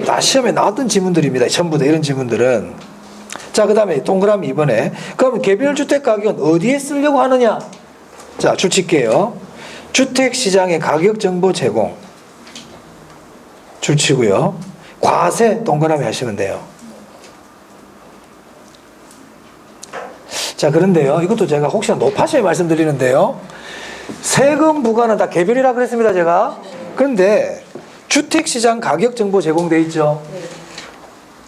다 시험에 나왔던 지문들입니다. 전부 다 이런 지문들은. 자, 그 다음에 동그라미 2번에 그럼 개별주택 가격은 어디에 쓰려고 하느냐? 자, 줄칠게요. 주택시장의 가격정보 제공. 줄치고요. 과세 동그라미 하시면 돼요. 자, 그런데요. 이것도 제가 혹시나 높아시에 말씀드리는데요. 세금 부과는 다 개별이라 그랬습니다, 제가. 그런데 주택시장 가격정보 제공돼 있죠.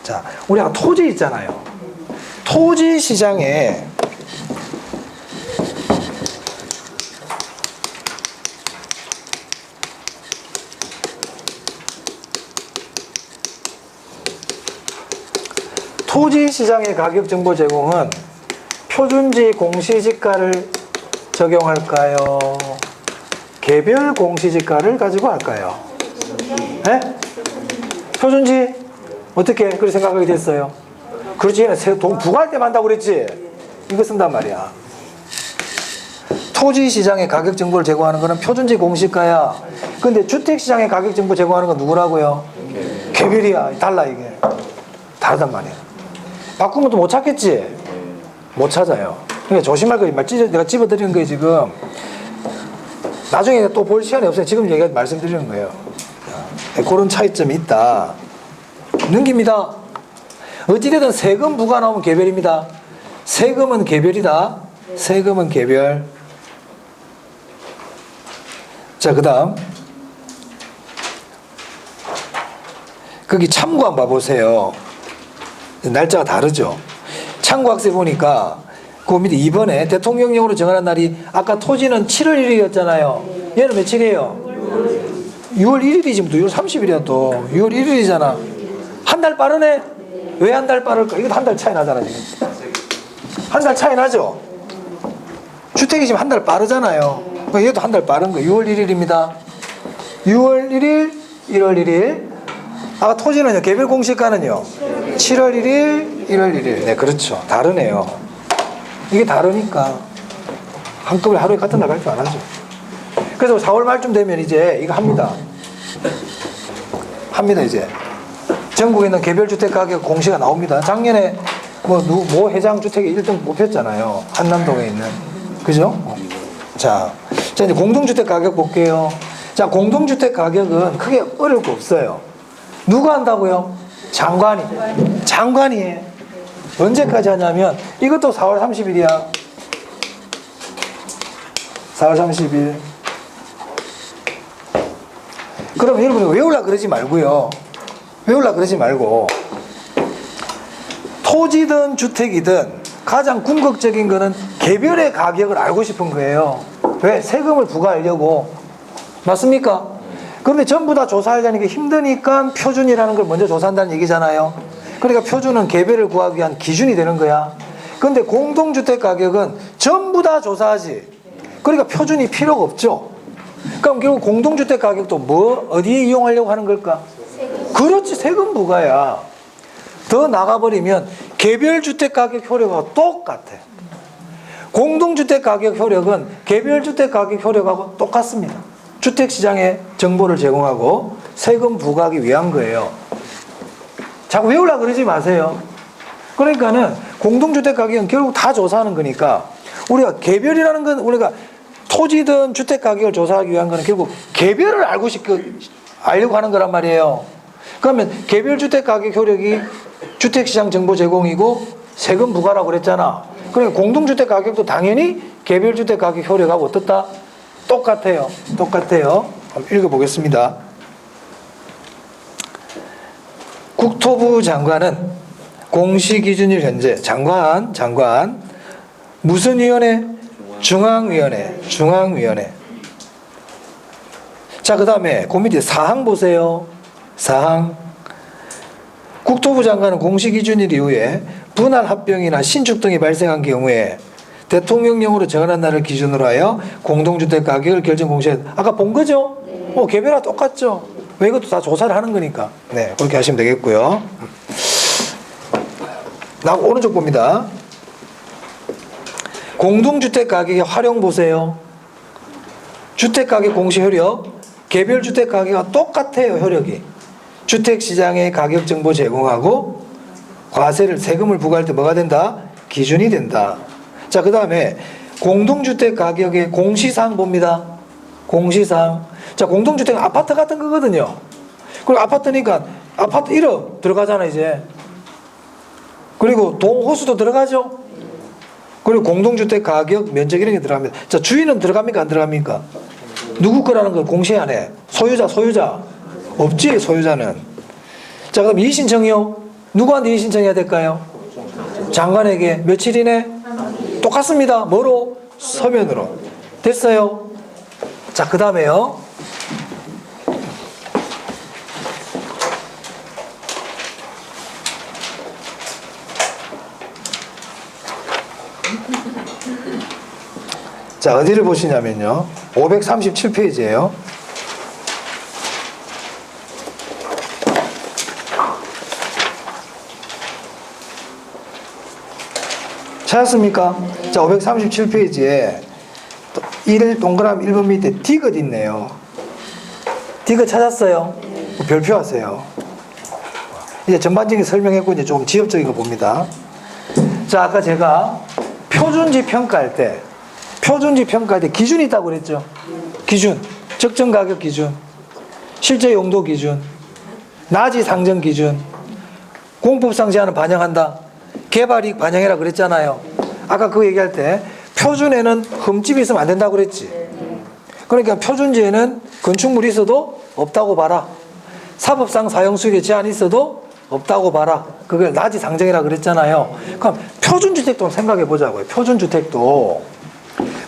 자, 우리가 토지 있잖아요. 토지 시장에 토지시장의 가격정보 제공은 표준지 공시지가를 적용할까요? 개별 공시지가를 가지고 할까요? 네? 표준지? 어떻게 그렇게 생각하게 됐어요? 그렇지, 돈 부과할 때만 한다고 그랬지? 이거 쓴단 말이야. 토지시장의 가격정보를 제공하는 거는 표준지 공시가야. 근데 주택시장의 가격정보 제공하는 건 누구라고요? 개별이야. 달라 이게. 다르단 말이야. 바꾸면 또 못 찾겠지? 못 찾아요. 그러니까 조심할 거 내가 집어드리는 거예요 지금. 나중에 또 볼 시간이 없어요. 지금 말씀드리는 거예요. 그런 차이점이 있다. 넘깁니다. 어찌되든 세금 부과 나오면 개별입니다. 세금은 개별이다. 세금은 개별. 자, 그 다음 거기 참고 한번 봐보세요. 날짜가 다르죠. 참고학세 보니까 그 밑에 2번에 대통령령으로 정하는 날이 아까 토지는 7월 1일이었잖아요. 얘는 며칠이에요? 6월 1일이지. 또 6월 30일이야 또. 6월 1일이잖아. 한 달 빠르네? 왜 한 달 빠를까? 이것도 한 달 차이 나잖아 지금. 한 달 차이 나죠? 주택이 지금 한 달 빠르잖아요. 그러니까 얘도 한 달 빠른 거예요. 6월 1일입니다. 6월 1일, 1월 1일. 아까 토지는요, 개별 공시가는요, 7월 1일, 1월 1일. 네, 그렇죠. 다르네요. 이게 다르니까 한꺼번에 하루에 같은 날 발표 안 하죠. 그래서 4월 말쯤 되면 이제 이거 합니다. 합니다, 이제. 전국에 있는 개별주택 가격 공시가 나옵니다. 작년에 모 해장주택이 1등 뽑혔잖아요. 한남동에 있는. 그죠? 자, 이제 공동주택 가격 볼게요. 자, 공동주택 가격은 크게 어려울 거 없어요. 누가 한다고요? 장관이. 장관이 언제까지 하냐면 이것도 4월 30일이야. 4월 30일. 그럼 여러분 외우려고 그러지 말고요. 외우려고 그러지 말고 토지든 주택이든 가장 궁극적인 거는 개별의 가격을 알고 싶은 거예요. 왜? 세금을 부과하려고. 맞습니까? 그런데 전부 다 조사하려는 게 힘드니까 표준이라는 걸 먼저 조사한다는 얘기잖아요. 그러니까 표준은 개별을 구하기 위한 기준이 되는 거야. 그런데 공동주택 가격은 전부 다 조사하지. 그러니까 표준이 필요가 없죠. 그럼 결국 공동주택 가격도 어디에 이용하려고 하는 걸까? 그렇지, 세금 부과야. 더 나가버리면 개별주택 가격 효력하고 똑같아. 공동주택 가격 효력은 개별주택 가격 효력하고 똑같습니다. 주택시장에 정보를 제공하고 세금 부과하기 위한 거예요. 자꾸 외우려고 그러지 마세요. 그러니까는 공동주택 가격은 결국 다 조사하는 거니까 우리가 개별이라는 건 우리가 토지든 주택 가격을 조사하기 위한 거는 결국 개별을 알려고 하는 거란 말이에요. 그러면 개별주택 가격 효력이 주택시장 정보 제공이고 세금 부과라고 그랬잖아. 그러니까 공동주택 가격도 당연히 개별주택 가격 효력하고 어떻다? 똑같아요. 똑같아요. 한번 읽어보겠습니다. 국토부 장관은 공시기준일 현재 장관 무슨 위원회? 중앙위원회. 자, 그 다음에 그 밑에 사항 보세요. 사항. 국토부 장관은 공시기준일 이후에 분할 합병이나 신축 등이 발생한 경우에 대통령령으로 정한 날을 기준으로 하여 공동주택 가격을 결정 공시해. 아까 본 거죠? 개별화 똑같죠? 왜 이것도 다 조사를 하는 거니까. 네, 그렇게 하시면 되겠고요. 오른쪽 봅니다. 공동주택 가격의 활용 보세요. 주택가격 공시 효력, 개별주택 가격과 똑같아요. 효력이. 주택시장에 가격 정보 제공하고 과세를 세금을 부과할 때 뭐가 된다? 기준이 된다. 자, 그 다음에 공동주택 가격의 공시사항 봅니다. 공시사항. 자, 공동주택은 아파트 같은 거거든요. 그리고 아파트니까 아파트 이름 들어가잖아 이제. 그리고 동호수도 들어가죠. 그리고 공동주택 가격, 면적 이런 게 들어갑니다. 자, 주인은 들어갑니까 안 들어갑니까? 누구 거라는 걸 공시 안 해. 소유자 없지. 소유자는. 자, 그럼 이의신청이요. 누구한테 이의신청해야 될까요? 장관에게. 며칠이네? 똑같습니다. 뭐로? 서면으로. 됐어요? 자, 그 다음에요. 자, 어디를 보시냐면요. 537페이지예요. 찾았습니까? 자, 537페이지에 1 동그라미 1번 밑에 디귿 있네요. 디귿 찾았어요? 별표 하세요. 이제 전반적인 설명했고 이제 좀 지엽적인 거 봅니다. 자, 아까 제가 표준지 평가할 때 기준이 있다고 그랬죠? 기준. 적정 가격 기준. 실제 용도 기준. 나지 상정 기준. 공법상 제한을 반영한다. 개발이익 반영해라 그랬잖아요. 아까 그거 얘기할 때 표준에는 흠집이 있으면 안 된다고 그랬지. 그러니까 표준지에는 건축물이 있어도 없다고 봐라. 사법상 사용수익에 제한이 있어도 없다고 봐라. 그걸 나지 상정이라 그랬잖아요. 그럼 표준주택도 생각해 보자고요. 표준주택도.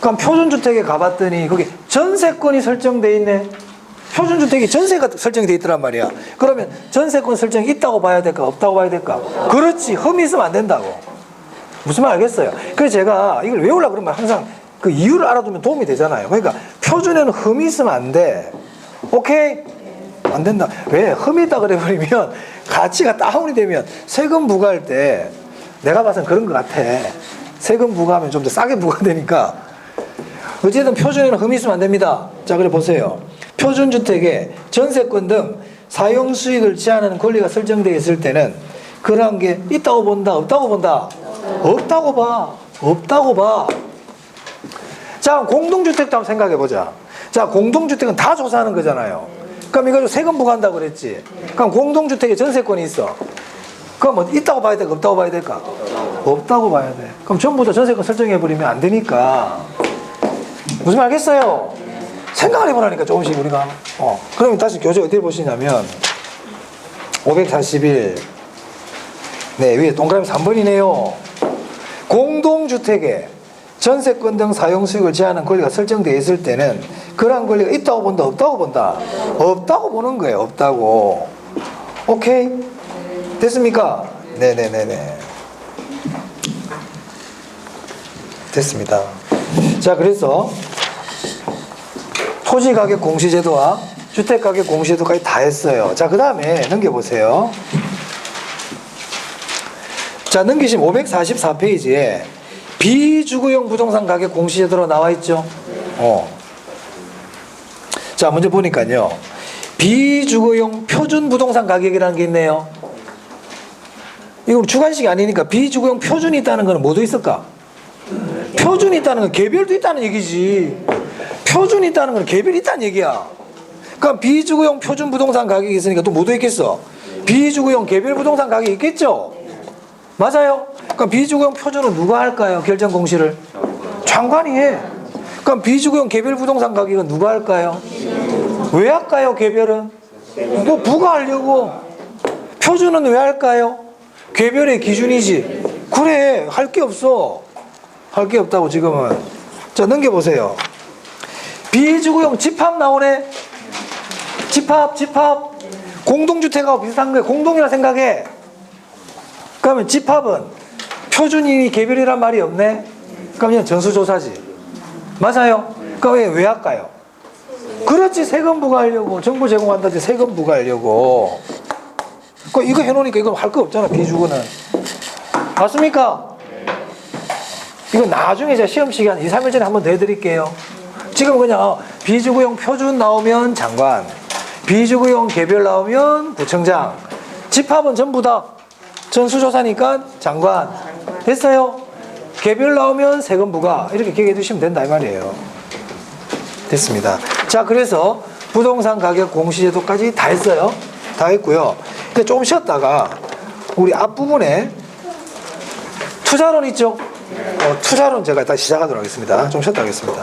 그럼 표준주택에 가봤더니 거기 전세권이 설정돼 있네. 표준주택이 전세가 설정돼 있더란 말이야. 그러면 전세권 설정이 있다고 봐야 될까 없다고 봐야 될까? 그렇지. 흠이 있으면 안 된다고. 무슨 말 알겠어요? 그래서 제가 이걸 외우려고 그러면 항상 그 이유를 알아두면 도움이 되잖아요. 그러니까 표준에는 흠이 있으면 안 돼. 오케이? 안 된다. 왜? 흠이 있다 그래버리면 가치가 다운이 되면 세금 부과할 때 내가 봐서는 그런 것 같아. 세금 부과하면 좀 더 싸게 부과되니까. 어쨌든 표준에는 흠이 있으면 안 됩니다. 자, 그래 보세요. 표준주택에 전세권 등 사용수익을 제한하는 권리가 설정되어 있을 때는 그런 게 있다고 본다, 없다고 본다? 없다고 봐. 없다고 봐. 자, 공동주택도 한번 생각해 보자. 자, 공동주택은 다 조사하는 거잖아요. 그럼 이거 세금 부과한다고 그랬지. 그럼 공동주택에 전세권이 있어. 그럼 뭐 있다고 봐야 될까, 없다고 봐야 될까? 없다고 봐야 돼. 그럼 전부 다 전세권 설정해 버리면 안 되니까. 무슨 말 알겠어요? 생각을 해보라니까 조금씩 우리가. 그러면 다시 교재 어디를 보시냐면 541. 네, 위에 동그라미 3번이네요. 공동주택에 전세권 등 사용수익을 제한하는 권리가 설정되어 있을 때는 그러한 권리가 있다고 본다, 없다고 본다? 없다고 보는 거예요. 없다고. 오케이? 됐습니까? 네네네네. 됐습니다. 자, 그래서 토지가격 공시제도와 주택가격 공시제도까지 다 했어요. 자, 그 다음에 넘겨보세요. 자, 넘기시면 544페이지에 비주거용 부동산 가격 공시제도로 나와 있죠. 자, 먼저 보니까요. 비주거용 표준 부동산 가격이라는 게 있네요. 이거 주관식이 아니니까 비주거용 표준이 있다는 건 뭐도 있을까? 표준이 있다는 건 개별도 있다는 얘기지. 표준이 있다는 건 개별이 있다는 얘기야. 그럼 비주거용 표준 부동산 가격이 있으니까 또 뭐도 있겠어? 비주거용 개별 부동산 가격이 있겠죠? 맞아요? 그럼 비주거용 표준은 누가 할까요? 결정 공시를? 장관이 해. 그럼 비주거용 개별 부동산 가격은 누가 할까요? 왜 할까요? 개별은? 뭐 부과하려고. 표준은 왜 할까요? 개별의 기준이지. 그래, 할 게 없어. 할 게 없다고 지금은. 자, 넘겨보세요. 비주거용 집합 나오네. 집합. 공동주택하고 비슷한 거예요. 공동이라 생각해. 그러면 집합은 표준이 개별이란 말이 없네. 그럼 그냥 전수조사지. 맞아요? 그럼 왜 할까요? 그렇지, 세금 부과하려고. 정보 제공한다지 세금 부과하려고. 이거 해놓으니까 이거 할 거 없잖아, 비주거는. 맞습니까? 이거 나중에 제가 시험 시간 2, 3일 전에 한번 더 해드릴게요. 지금 그냥 비주거용 표준 나오면 장관, 비주거용 개별 나오면 구청장, 집합은 전부 다 전수조사니까 장관. 됐어요? 개별 나오면 세금 부과. 이렇게 기억해 두시면 된다 이 말이에요. 됐습니다. 자, 그래서 부동산 가격 공시제도까지 다 했어요. 다 했고요. 근데 조금 쉬었다가 우리 앞부분에 투자론 있죠? 투자론 제가 다시 시작하도록 하겠습니다. 좀 쉬었다 하겠습니다.